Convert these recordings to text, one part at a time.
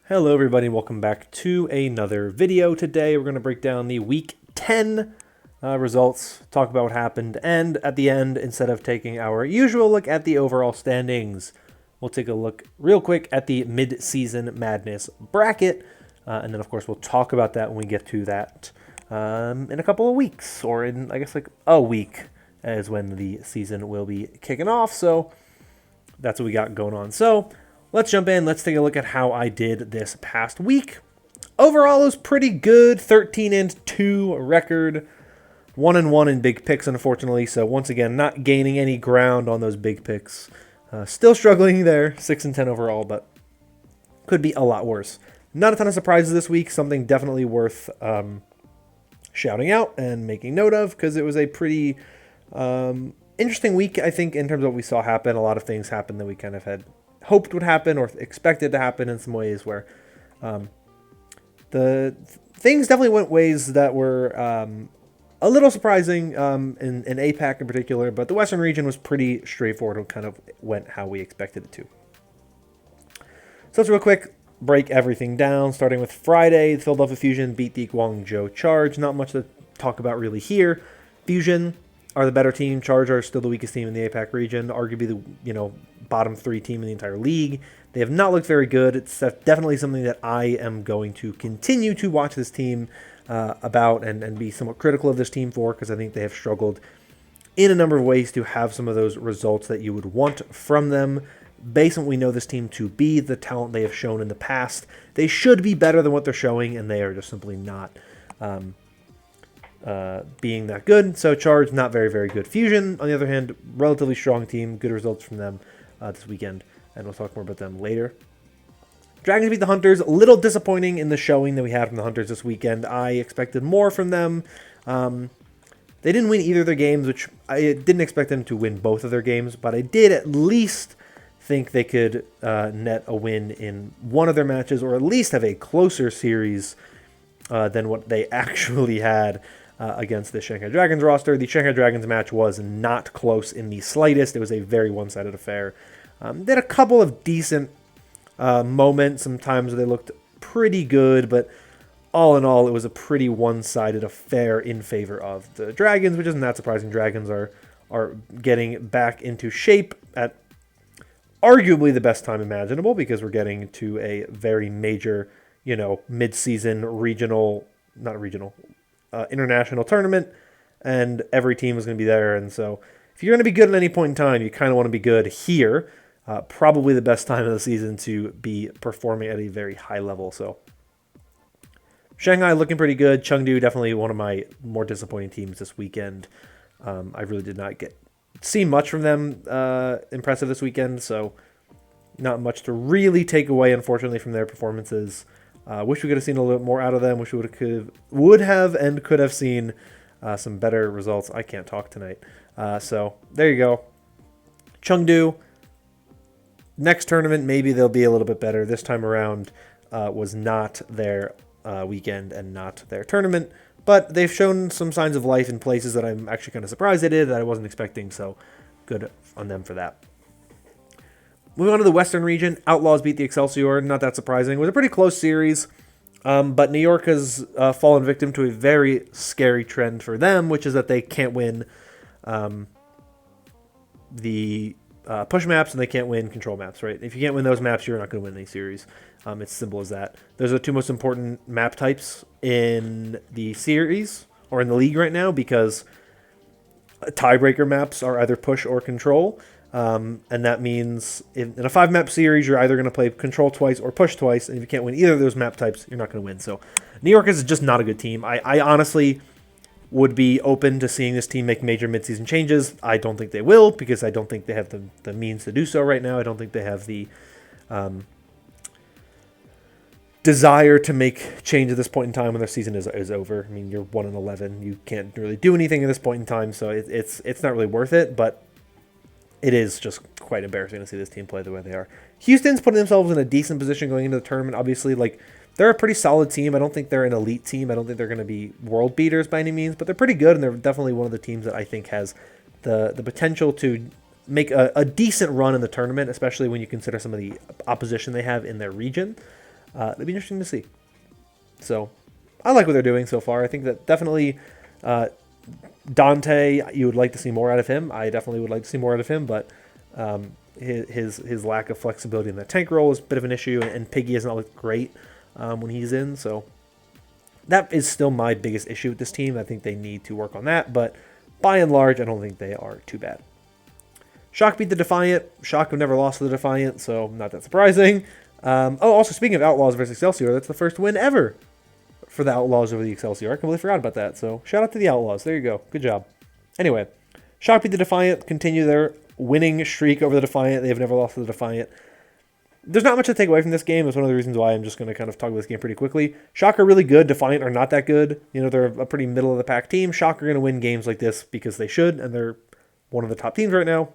Hello everybody, welcome back to another video. Today we're going to break down the Week 10 results, talk about what happened, and at the end, instead of taking our usual look at the overall standings, we'll take a look real quick at the Mid-Season Madness bracket, and then of course we'll talk about that when we get to that in a couple of weeks, or in I guess like a week is when the season will be kicking off, so that's what we got going on. So let's jump in. Let's take a look at how I did this past week. Overall, it was pretty good. 13-2 record. 1-1 in big picks, unfortunately. So once again, not gaining any ground on those big picks. Still struggling there. 6-10 overall, but could be a lot worse. Not a ton of surprises this week. Something definitely worth shouting out and making note of, because it was a pretty interesting week, I think, in terms of what we saw happen. A lot of things happened that we kind of had hoped would happen or expected to happen in some ways, where the things definitely went ways that were a little surprising in APAC in particular, but the Western region was pretty straightforward and kind of went how we expected it to. So let's real quick break everything down, starting with Friday. The Philadelphia Fusion beat the Guangzhou Charge. Not much to talk about really here. Fusion are the better team. Charge are still the weakest team in the APAC region, arguably the bottom three team in the entire league. They have not looked very good. It's definitely something that I am going to continue to watch this team about and be somewhat critical of this team for, because I think they have struggled in a number of ways to have some of those results that you would want from them. Based on what we know this team to be, the talent they have shown in the past, they should be better than what they're showing, and they are just simply not being that good. So Charge, not very, very good. Fusion, on the other hand, relatively strong team. Good results from them this weekend, and we'll talk more about them later. Dragons beat the Hunters. A little disappointing in the showing that we had from the Hunters this weekend. I expected more from them. They didn't win either of their games, which I didn't expect them to win both of their games, but I did at least think they could net a win in one of their matches, or at least have a closer series than what they actually had against the Shanghai Dragons roster. The Shanghai Dragons match was not close in the slightest. It was a very one-sided affair. They had a couple of decent moments. Sometimes they looked pretty good, but all in all, it was a pretty one-sided affair in favor of the Dragons, which isn't that surprising. Dragons are getting back into shape at arguably the best time imaginable, because we're getting to a very major, mid-season international tournament, and every team is going to be there. And so if you're going to be good at any point in time, you kind of want to be good here. Probably the best time of the season to be performing at a very high level. So Shanghai looking pretty good. Chengdu, definitely one of my more disappointing teams this weekend. I really did not see much from them impressive this weekend, so not much to really take away, unfortunately, from their performances. Wish we could have seen a little bit more out of them. Wish we would have and could have seen some better results. I can't talk tonight. So there you go. Chengdu, next tournament, maybe they'll be a little bit better. This time around was not their weekend and not their tournament, but they've shown some signs of life in places that I'm actually kind of surprised they did, that I wasn't expecting, so good on them for that. Moving on to the Western region, Outlaws beat the Excelsior. Not that surprising. It was a pretty close series, but New York has fallen victim to a very scary trend for them, which is that they can't win the push maps, and they can't win control maps, right? If you can't win those maps, you're not going to win any series. It's simple as that. Those are the two most important map types in the series, or in the league right now, because tiebreaker maps are either push or control. And that means in a 5-map series, you're either going to play control twice or push twice, and if you can't win either of those map types, you're not going to win. So New York is just not a good team. I honestly would be open to seeing this team make major midseason changes. I don't think they will, because I don't think they have the means to do so right now. I don't think they have the desire to make change at this point in time when their season is over. I mean, you're 1-11. You can't really do anything at this point in time, so it's not really worth it, but it is just quite embarrassing to see this team play the way they are. Houston's putting themselves in a decent position going into the tournament. Obviously, they're a pretty solid team. I don't think they're an elite team. I don't think they're going to be world beaters by any means, but they're pretty good, and they're definitely one of the teams that I think has the potential to make a decent run in the tournament, especially when you consider some of the opposition they have in their region. It'll be interesting to see. So I like what they're doing so far. I think that definitely Dante, you would like to see more out of him. I definitely would like to see more out of him, but his lack of flexibility in the tank role is a bit of an issue, and Piggy has not looked great when he's in, so that is still my biggest issue with this team. I think they need to work on that, but by and large, I don't think they are too bad. Shock beat the Defiant. Shock have never lost to the Defiant, so not that surprising. Also, speaking of Outlaws versus Excelsior, that's the first win ever for the Outlaws over the Excelsior. I completely forgot about that, so shout out to the Outlaws. There you go. Good job. Anyway, Shock beat the Defiant, continue their winning streak over the Defiant. They have never lost to the Defiant. There's not much to take away from this game. It's one of the reasons why I'm just going to kind of talk about this game pretty quickly. Shock are really good. Defiant are not that good. You know, they're a pretty middle-of-the-pack team. Shock are going to win games like this because they should, and they're one of the top teams right now.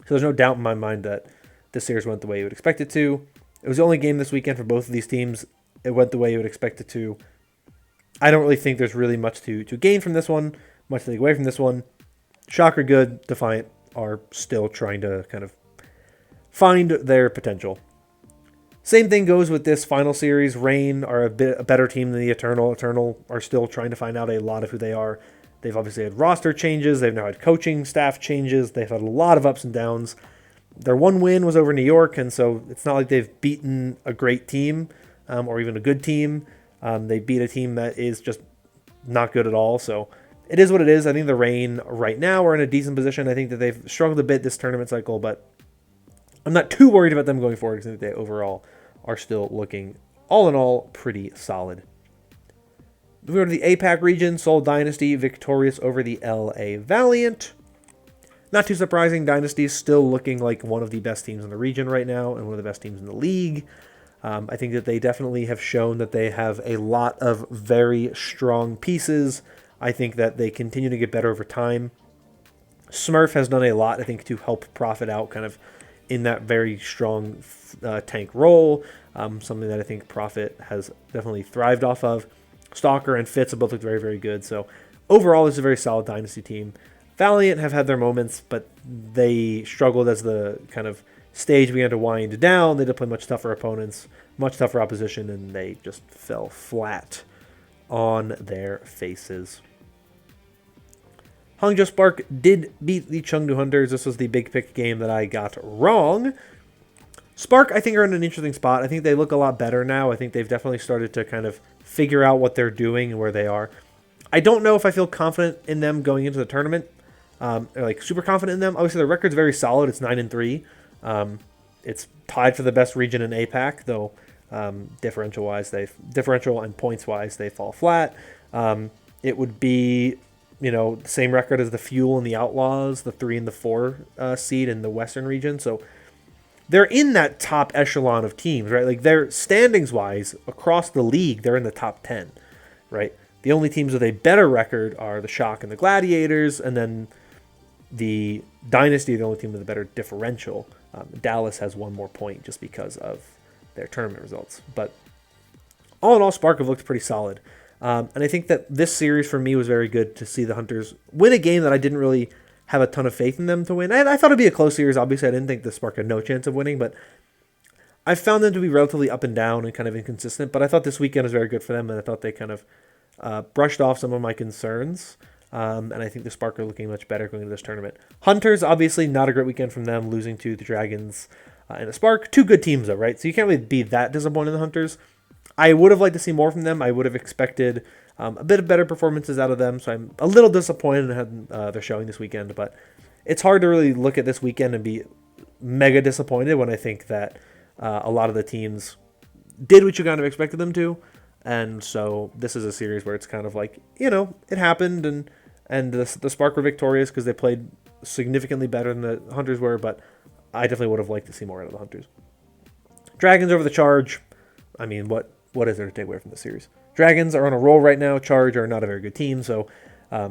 So there's no doubt in my mind that this series went the way you would expect it to. It was the only game this weekend for both of these teams. It went the way you would expect it to. I don't really think there's really much to gain from this one, much to take away from this one. Shock are good. Defiant are still trying to kind of find their potential. Same thing goes with this final series. Reign are a better team than the Eternal. Eternal are still trying to find out a lot of who they are. They've obviously had roster changes. They've now had coaching staff changes. They've had a lot of ups and downs. Their one win was over New York, and so it's not like they've beaten a great team or even a good team. They beat a team that is just not good at all. So it is what it is. I think the Reign right now are in a decent position. I think that they've struggled a bit this tournament cycle, but I'm not too worried about them going forward because I think they overall are still looking, all in all, pretty solid. Moving over to the APAC region, Seoul Dynasty victorious over the LA Valiant. Not too surprising, Dynasty is still looking like one of the best teams in the region right now and one of the best teams in the league. I think that they definitely have shown that they have a lot of very strong pieces. I think that they continue to get better over time. Smurf has done a lot, I think, to help profit out kind of in that very strong tank role, something that I think Profit has definitely thrived off of. Stalker and Fitz have both looked very, very good. So overall, this is a very solid Dynasty team. Valiant have had their moments, but they struggled as the kind of stage began to wind down. They had to play much tougher opponents, much tougher opposition, and they just fell flat on their faces. Hangzhou Spark did beat the Chengdu Hunters. This was the big pick game that I got wrong. Spark, I think, are in an interesting spot. I think they look a lot better now. I think they've definitely started to kind of figure out what they're doing and where they are. I don't know if I feel confident in them going into the tournament. Or like super confident in them. Obviously, their record's very solid. It's 9-3. It's tied for the best region in APAC, though differential and points-wise, they fall flat. It would be, the same record as the Fuel and the Outlaws, the 3 and the 4 seed in the Western region. So they're in that top echelon of teams, right? Like they're standings-wise across the league, they're in the top 10, right? The only teams with a better record are the Shock and the Gladiators, and then the Dynasty, the only team with a better differential. Dallas has one more point just because of their tournament results. But all in all, Spark have looked pretty solid. And I think that this series for me was very good to see the Hunters win a game that I didn't really have a ton of faith in them to win. I thought it'd be a close series. Obviously, I didn't think the Spark had no chance of winning, but I found them to be relatively up and down and kind of inconsistent. But I thought this weekend was very good for them, and I thought they kind of brushed off some of my concerns. And I think the Spark are looking much better going into this tournament. Hunters, obviously, not a great weekend from them, losing to the Dragons and the Spark. Two good teams, though, right? So you can't really be that disappointed in the Hunters. I would have liked to see more from them. I would have expected a bit of better performances out of them. So I'm a little disappointed in their showing this weekend. But it's hard to really look at this weekend and be mega disappointed when I think that a lot of the teams did what you kind of expected them to. And so this is a series where it's kind of like, it happened, and the Spark were victorious because they played significantly better than the Hunters were, but I definitely would have liked to see more out of the Hunters. Dragons over the Charge. I mean, what is there to take away from the series? Dragons are on a roll right now. Charge are not a very good team, so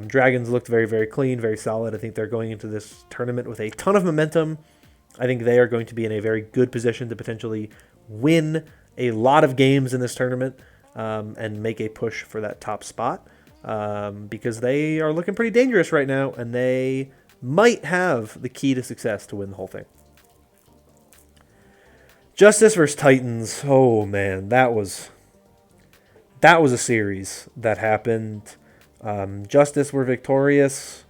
Dragons looked very, very clean, very solid. I think they're going into this tournament with a ton of momentum. I think they are going to be in a very good position to potentially win a lot of games in this tournament. And make a push for that top spot because they are looking pretty dangerous right now, and they might have the key to success to win the whole thing. Justice versus Titans. Oh man, that was a series that happened. Justice were victorious.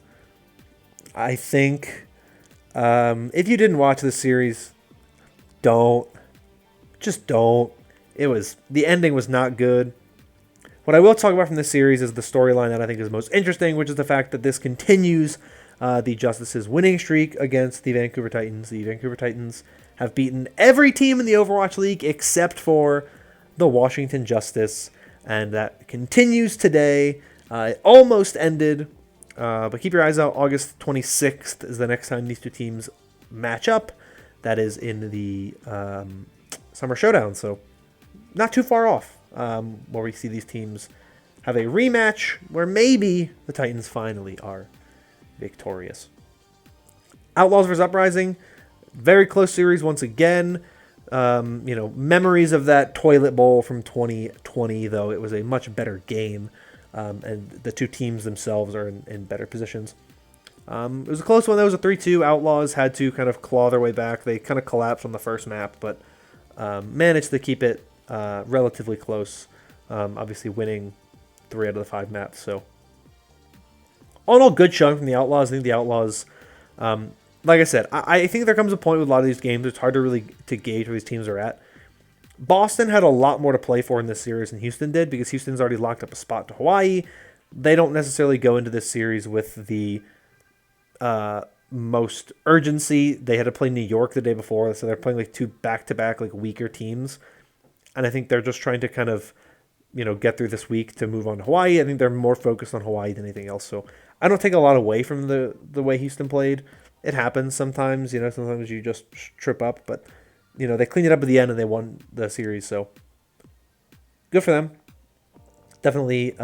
I think. If you didn't watch this series, don't. Just don't. The ending was not good. What I will talk about from this series is the storyline that I think is most interesting, which is the fact that this continues the Justice's winning streak against the Vancouver Titans. The Vancouver Titans have beaten every team in the Overwatch League except for the Washington Justice, and that continues today. It almost ended, but keep your eyes out. August 26th is the next time these two teams match up. That is in the Summer Showdown, so not too far off, where we see these teams have a rematch where maybe the Titans finally are victorious. Outlaws vs. Uprising, very close series once again. Memories of that toilet bowl from 2020, though it was a much better game, and the two teams themselves are in better positions. It was a close one. That was a 3-2. Outlaws had to kind of claw their way back. They kind of collapsed on the first map, but managed to keep it relatively close, obviously winning 3 out of the 5 maps. So, all in all, good showing from the Outlaws. I think the Outlaws, like I said, I think there comes a point with a lot of these games, it's hard to gauge where these teams are at. Boston had a lot more to play for in this series than Houston did, because Houston's already locked up a spot to Hawaii. They don't necessarily go into this series with the most urgency. They had to play New York the day before, so they're playing like 2 back-to-back like weaker teams. And I think they're just trying to kind of, get through this week to move on to Hawaii. I think they're more focused on Hawaii than anything else. So I don't take a lot away from the way Houston played. It happens sometimes, sometimes you just trip up, but they cleaned it up at the end and they won the series. So good for them. Definitely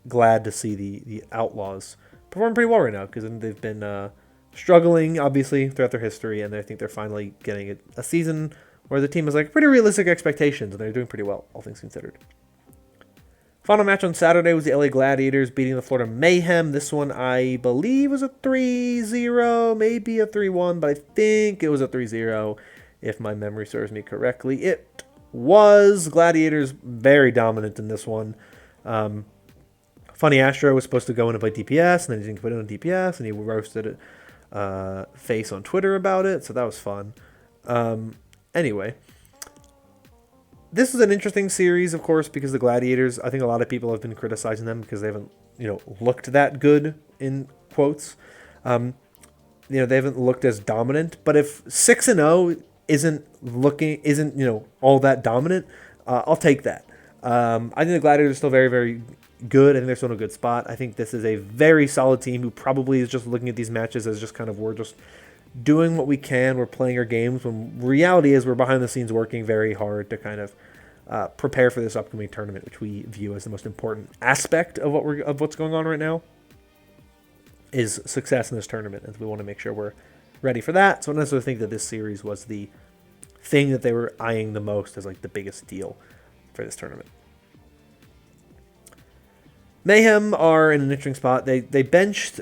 glad to see the Outlaws perform pretty well right now, because they've been struggling, obviously, throughout their history, and I think they're finally getting a season where the team has like pretty realistic expectations, and they're doing pretty well, all things considered. Final match on Saturday was the LA Gladiators beating the Florida Mayhem. This one, I believe, was a 3-0, maybe a 3-1, but I think it was a 3-0, if my memory serves me correctly. It was. Gladiators very dominant in this one. Funny Astro was supposed to go in and play DPS, and then he didn't put it on DPS, and he roasted face on Twitter about it, so that was fun. Anyway, this is an interesting series, of course, because the Gladiators, I think a lot of people have been criticizing them because they haven't, looked that good, in quotes. They haven't looked as dominant, but if 6-0 isn't all that dominant, I'll take that. I think the Gladiators are still very, very good. I think they're still in a good spot. I think this is a very solid team who probably is just looking at these matches as just kind of, we're just doing what we can. We're playing our games, when reality is we're behind the scenes working very hard to kind of prepare for this upcoming tournament, which we view as the most important aspect of what's going on right now, is success in this tournament, and we want to make sure we're ready for that. So I don't necessarily think that this series was the thing that they were eyeing the most as like the biggest deal for this tournament. Mayhem are in an interesting spot. They benched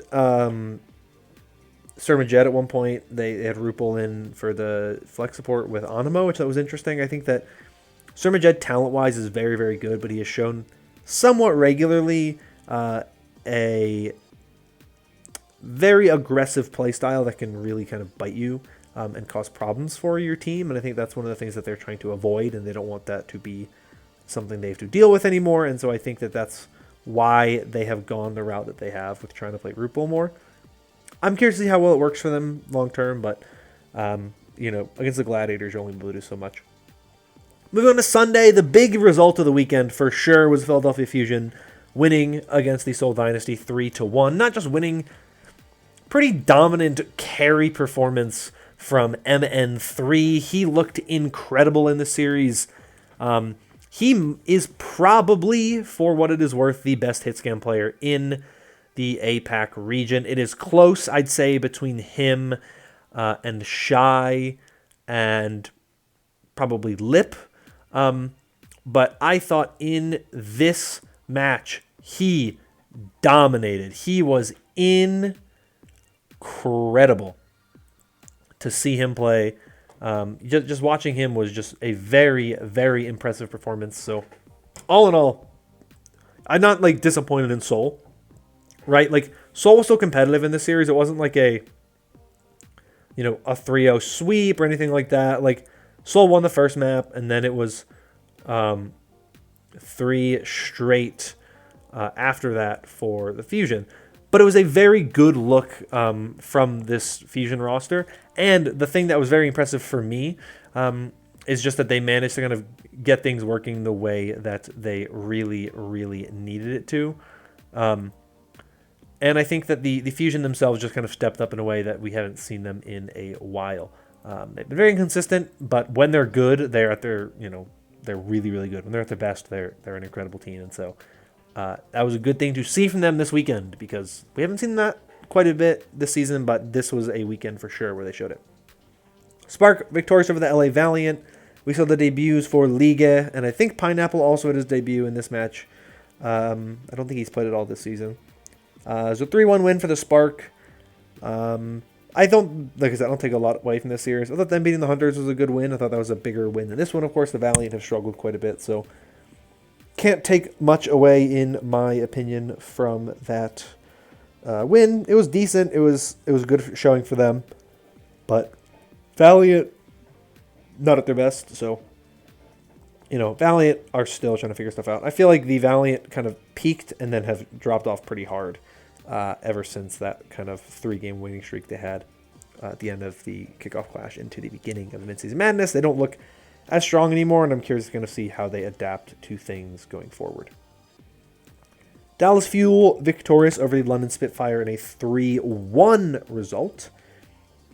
Sermajet at one point. They had Rupel in for the flex support with Animo, which was interesting. I think that Sermajet, talent-wise, is very, very good, but he has shown somewhat regularly a very aggressive playstyle that can really kind of bite you and cause problems for your team. And I think that's one of the things that they're trying to avoid, and they don't want that to be something they have to deal with anymore. And so I think that that's why they have gone the route that they have with trying to play Rupel more. I'm curious to see how well it works for them long term, but against the Gladiators, you're only able to do so much. Moving on to Sunday, the big result of the weekend for sure was Philadelphia Fusion winning against the Seoul Dynasty 3-1. Not just winning, pretty dominant carry performance from MN3. He looked incredible in the series. He is probably, for what it is worth, the best hitscan player in the APAC region. It is close, I'd say, between him and Shy and probably Lip. But I thought in this match, he dominated. He was incredible to see him play. Just watching him was just a very, very impressive performance. So all in all, I'm not like disappointed in Seoul, right? Like Seoul was so competitive in this series. It wasn't like a 3-0 sweep or anything like that. Like Seoul won the first map, and then it was 3 straight after that for the Fusion. But it was a very good look from this Fusion roster. And the thing that was very impressive for me is just that they managed to kind of get things working the way that they really, really needed it to. And I think that the Fusion themselves just kind of stepped up in a way that we haven't seen them in a while. They've been very inconsistent, but when they're good, they're at their, they're really, really good. When they're at their best, they're an incredible team. And so that was a good thing to see from them this weekend, because we haven't seen that quite a bit this season, but this was a weekend for sure where they showed it. Spark victorious over the LA Valiant. We saw the debuts for Liga, and I think Pineapple also had his debut in this match. I don't think he's played it all this season. So 3-1 win for the Spark. I don't take a lot away from this series. I thought them beating the Hunters was a good win. I thought that was a bigger win than this one. Of course, the Valiant have struggled quite a bit, so can't take much away, in my opinion, from that win. It was decent. It was a good showing for them, but Valiant not at their best. So Valiant are still trying to figure stuff out. I feel like the Valiant kind of peaked and then have dropped off pretty hard ever since that kind of 3-game winning streak they had at the end of the kickoff clash into the beginning of the Midseason Madness. They don't look as strong anymore, and I'm curious to see how they adapt to things going forward. Dallas Fuel victorious over the London Spitfire in a 3-1 result.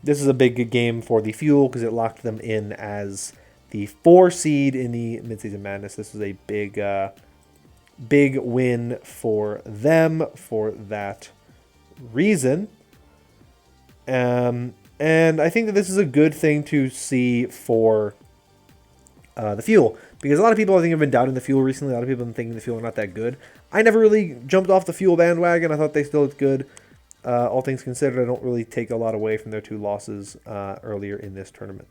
This is a big game for the Fuel because it locked them in as the 4 seed in the Midseason Madness. This is a big win for them for that reason. And I think that this is a good thing to see for the Fuel, because a lot of people, I think, have been doubting the Fuel recently. A lot of people have been thinking the Fuel are not that good. I never really jumped off the Fuel bandwagon. I thought they still looked good. All things considered, I don't really take a lot away from their 2 losses earlier in this tournament.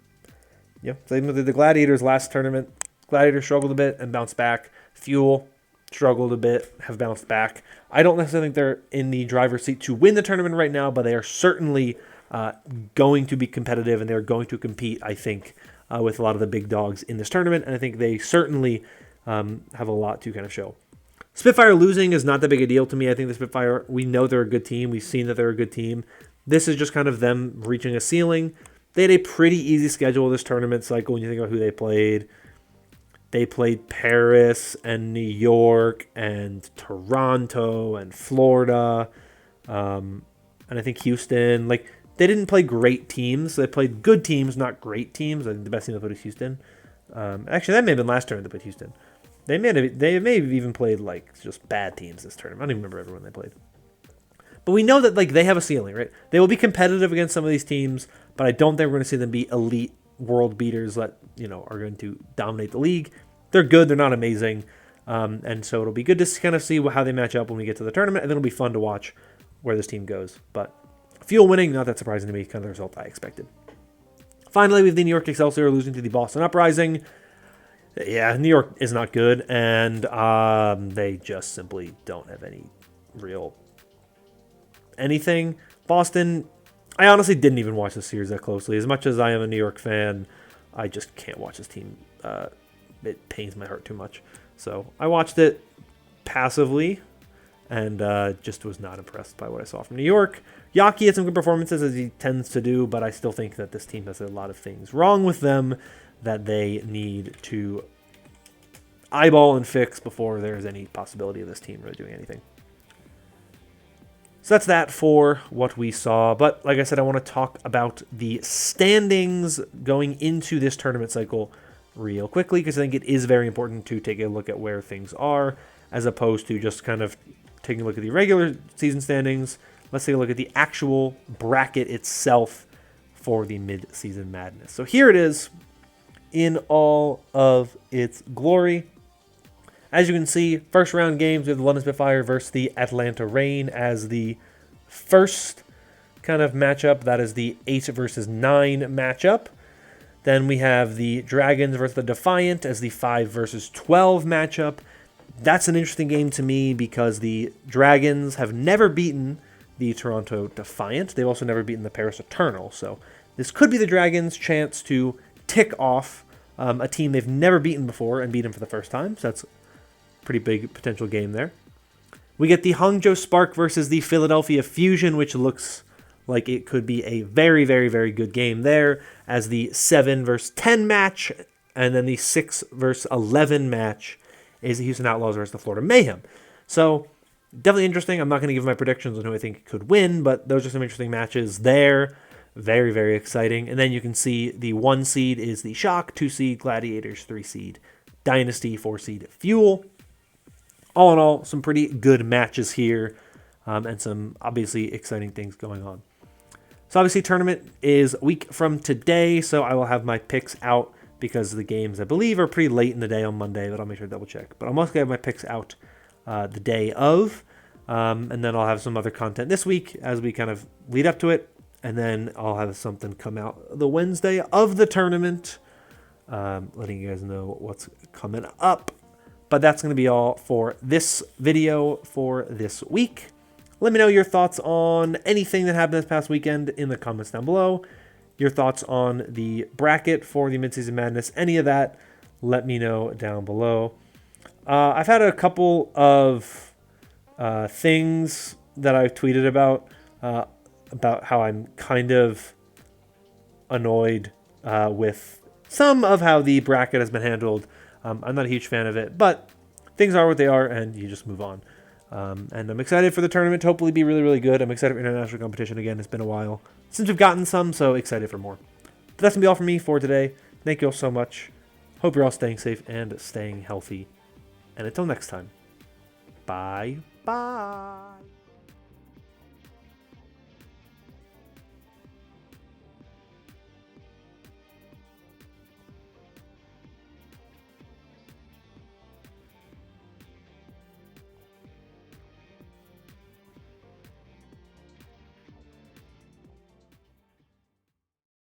Same with the Gladiators last tournament. Gladiators struggled a bit and bounced back. Fuel struggled a bit, have bounced back. I don't necessarily think they're in the driver's seat to win the tournament right now, but they are certainly going to be competitive, and they're going to compete, I think, with a lot of the big dogs in this tournament, and I think they certainly have a lot to kind of show. Spitfire losing is not that big a deal to me. I think the Spitfire, we know they're a good team. We've seen that they're a good team. This is just kind of them reaching a ceiling. They had a pretty easy schedule this tournament cycle when you think about who they played. They played Paris and New York and Toronto and Florida, and I think Houston. Like, they didn't play great teams. They played good teams, not great teams. I think the best team they played was Houston. Actually, that may have been last tournament they played Houston. They may have even played like just bad teams this tournament. I don't even remember everyone they played. But we know that like they have a ceiling, right? They will be competitive against some of these teams, but I don't think we're going to see them be elite world beaters that are going to dominate the league. They're good. They're not amazing, and so it'll be good to kind of see how they match up when we get to the tournament, and then it'll be fun to watch where this team goes. But Fuel winning, not that surprising to me, kind of the result I expected. Finally, we have the New York Excelsior losing to the Boston Uprising. Yeah, New York is not good, and they just simply don't have any real anything. Boston, I honestly didn't even watch the series that closely. As much as I am a New York fan, I just can't watch this team. It pains my heart too much. So I watched it passively and just was not impressed by what I saw from New York. Yaki had some good performances, as he tends to do, but I still think that this team has a lot of things wrong with them that they need to eyeball and fix before there's any possibility of this team really doing anything. So that's that for what we saw. But like I said, I want to talk about the standings going into this tournament cycle real quickly, because I think it is very important to take a look at where things are, as opposed to just kind of taking a look at the regular season standings. Let's take a look at the actual bracket itself for the Midseason Madness. So here it is in all of its glory. As you can see, first round games, we have the London Spitfire versus the Atlanta Reign as the first kind of matchup. That is the 8 versus 9 matchup. Then we have the Dragons versus the Defiant as the 5 versus 12 matchup. That's an interesting game to me because the Dragons have never beaten the Toronto Defiant. They've also never beaten the Paris Eternal. So this could be the Dragons' chance to tick off a team they've never beaten before and beat them for the first time. So that's a pretty big potential game there. We get the Hangzhou Spark versus the Philadelphia Fusion, which looks like it could be a very, very, very good game there as the 7 versus 10 match. And then the 6 versus 11 match is the Houston Outlaws versus the Florida Mayhem. So definitely interesting. I'm not going to give my predictions on who I think could win, but those are some interesting matches there. Very, very exciting. And then you can see the 1 seed is the Shock, 2 seed Gladiators, 3 seed Dynasty, 4 seed Fuel. All in all, some pretty good matches here and some obviously exciting things going on. So obviously tournament is a week from today, so I will have my picks out because the games, I believe, are pretty late in the day on Monday, but I'll make sure to double check. But I'll mostly have my picks out the day of, and then I'll have some other content this week as we kind of lead up to it, and then I'll have something come out the Wednesday of the tournament, letting you guys know what's coming up. But that's going to be all for this video for this week. Let me know your thoughts on anything that happened this past weekend in the comments down below. Your thoughts on the bracket for the Midseason Madness, any of that, let me know down below. I've had a couple of things that I've tweeted about how I'm kind of annoyed with some of how the bracket has been handled. I'm not a huge fan of it, but things are what they are, and you just move on. And I'm excited for the tournament to hopefully be really, really good. I'm excited for international competition again. It's been a while since we've gotten some, so excited for more. But that's going to be all from me for today. Thank you all so much. Hope you're all staying safe and staying healthy. And until next time, bye-bye.